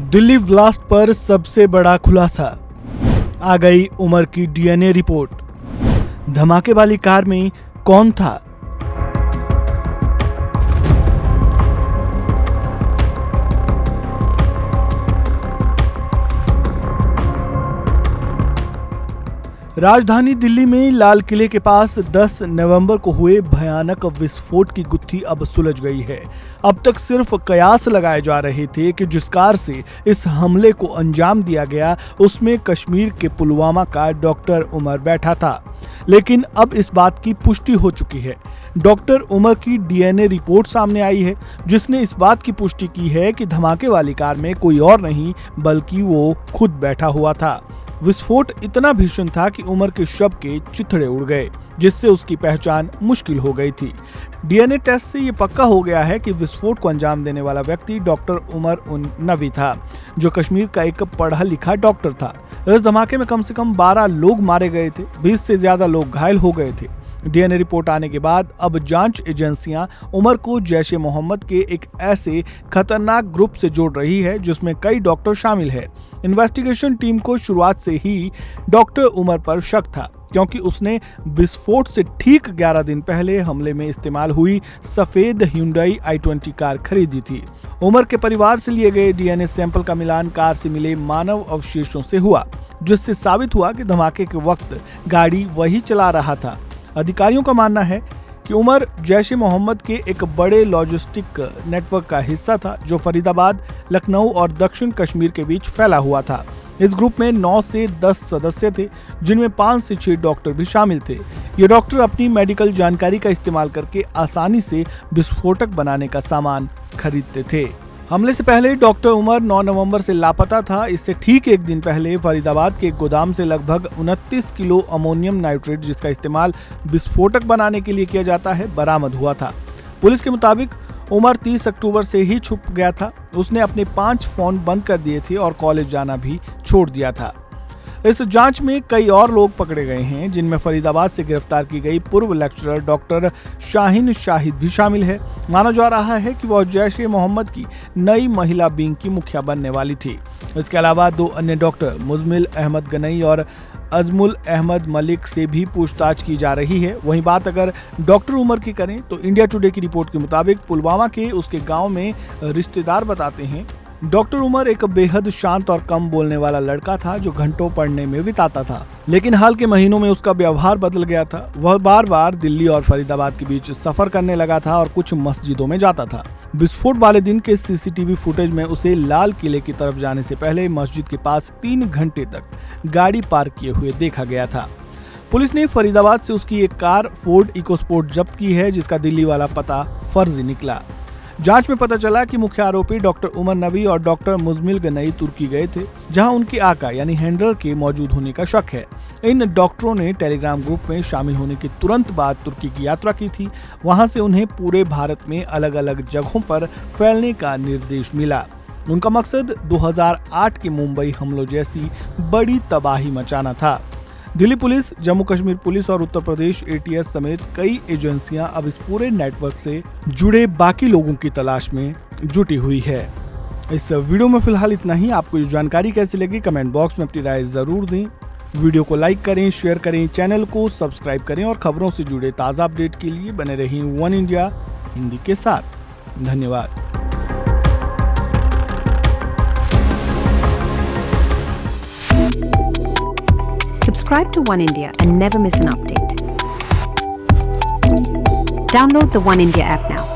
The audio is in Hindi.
दिल्ली ब्लास्ट पर सबसे बड़ा खुलासा, आ गई उमर की डीएनए रिपोर्ट। धमाके वाली कार में कौन था? राजधानी दिल्ली में लाल किले के पास 10 नवंबर को हुए भयानक विस्फोट की गुत्थी अब सुलझ गई है। अब तक सिर्फ कयास लगाए जा रहे थे कि जिस कार से इस हमले को अंजाम दिया गया उसमें कश्मीर के पुलवामा का डॉक्टर उमर बैठा था, लेकिन अब इस बात की पुष्टि हो चुकी है। डॉक्टर उमर की डीएनए रिपोर्ट सामने आई है, जिसने इस बात की पुष्टि की है कि धमाके वाली कार में कोई और नहीं बल्कि वो खुद बैठा हुआ था। विस्फोट इतना भीषण था कि उमर के शव के चिथड़े उड़ गए, जिससे उसकी पहचान मुश्किल हो गई थी। डीएनए टेस्ट से ये पक्का हो गया है कि विस्फोट को अंजाम देने वाला व्यक्ति डॉक्टर उमर उन नवी था, जो कश्मीर का एक पढ़ा लिखा डॉक्टर था। इस धमाके में कम से कम 12 लोग मारे गए थे, 20 से ज्यादा लोग घायल हो गए थे। डीएनए रिपोर्ट आने के बाद अब जांच एजेंसियां उमर को जैश-ए मोहम्मद के एक ऐसे खतरनाक ग्रुप से जोड़ रही है जिसमें कई डॉक्टर शामिल है। इन्वेस्टिगेशन टीम को शुरुआत से ही डॉक्टर उमर पर शक था, क्योंकि उसने विस्फोट से ठीक 11 दिन पहले हमले में इस्तेमाल हुई सफेद Hyundai i20 कार खरीदी थी। उमर के परिवार से लिए गए डीएनए सैंपल का मिलान कार से मिले मानव अवशेषों से हुआ, जिससे साबित हुआ कि धमाके के वक्त गाड़ी वही चला रहा था। अधिकारियों का मानना है कि उमर जैश-ए-मोहम्मद के एक बड़े लॉजिस्टिक नेटवर्क का हिस्सा था, जो फरीदाबाद, लखनऊ और दक्षिण कश्मीर के बीच फैला हुआ था। इस ग्रुप में 9 से 10 सदस्य थे, जिनमें 5 से 6 डॉक्टर भी शामिल थे। ये डॉक्टर अपनी मेडिकल जानकारी का इस्तेमाल करके आसानी से विस्फोटक बनाने का सामान खरीदते थे। हमले से पहले डॉक्टर उमर 9 नवंबर से लापता था। इससे ठीक एक दिन पहले फरीदाबाद के एक गोदाम से लगभग 29 किलो अमोनियम नाइट्रेट, जिसका इस्तेमाल विस्फोटक बनाने के लिए किया जाता है, बरामद हुआ था। पुलिस के मुताबिक उमर 30 अक्टूबर से ही छुप गया था। उसने अपने 5 फोन बंद कर दिए थे और कॉलेज जाना भी छोड़ दिया था। इस जांच में कई और लोग पकड़े गए हैं, जिनमें फरीदाबाद से गिरफ्तार की गई पूर्व लेक्चरर डॉक्टर शाहीन शाहिद भी शामिल है। माना जा रहा है कि वह जैश-ए-मोहम्मद की नई महिला विंग की मुखिया बनने वाली थी। इसके अलावा 2 अन्य डॉक्टर मुजमिल अहमद गनई और अजमुल अहमद मलिक से भी पूछताछ की जा रही है। वहीं बात अगर डॉक्टर उमर की करें तो इंडिया टुडे की रिपोर्ट के मुताबिक पुलवामा के उसके गाँव में रिश्तेदार बताते हैं, डॉक्टर उमर एक बेहद शांत और कम बोलने वाला लड़का था, जो घंटों पढ़ने में बिताता था। लेकिन हाल के महीनों में उसका व्यवहार बदल गया था। वह बार बार दिल्ली और फरीदाबाद के बीच सफर करने लगा था और कुछ मस्जिदों में जाता था। विस्फोट वाले दिन के सीसीटीवी फुटेज में उसे लाल किले की तरफ जाने से पहले मस्जिद के पास 3 घंटे तक गाड़ी पार्क किए हुए देखा गया था। पुलिस ने फरीदाबाद से उसकी एक कार फोर्ड इकोस्पोर्ट जब्त की है, जिसका दिल्ली वाला पता फर्जी निकला। जांच में पता चला कि मुख्य आरोपी डॉक्टर उमर नवी और डॉक्टर मुजमिल गनई तुर्की गए थे, जहां उनके आका यानी हैंडलर के मौजूद होने का शक है। इन डॉक्टरों ने टेलीग्राम ग्रुप में शामिल होने के तुरंत बाद तुर्की की यात्रा की थी। वहां से उन्हें पूरे भारत में अलग अलग जगहों पर फैलने का निर्देश मिला। उनका मकसद 2008 के मुंबई हमलों जैसी बड़ी तबाही मचाना था। दिल्ली पुलिस, जम्मू कश्मीर पुलिस और उत्तर प्रदेश ATS समेत कई एजेंसियां अब इस पूरे नेटवर्क से जुड़े बाकी लोगों की तलाश में जुटी हुई है। इस वीडियो में फिलहाल इतना ही। आपको ये जानकारी कैसी लगी कमेंट बॉक्स में अपनी राय जरूर दें। वीडियो को लाइक करें, शेयर करें, चैनल को सब्सक्राइब करें और खबरों से जुड़े ताज़ा अपडेट के लिए बने रहें वन इंडिया हिंदी के साथ। धन्यवाद। Subscribe to One India and never miss an update. Download the One India app now.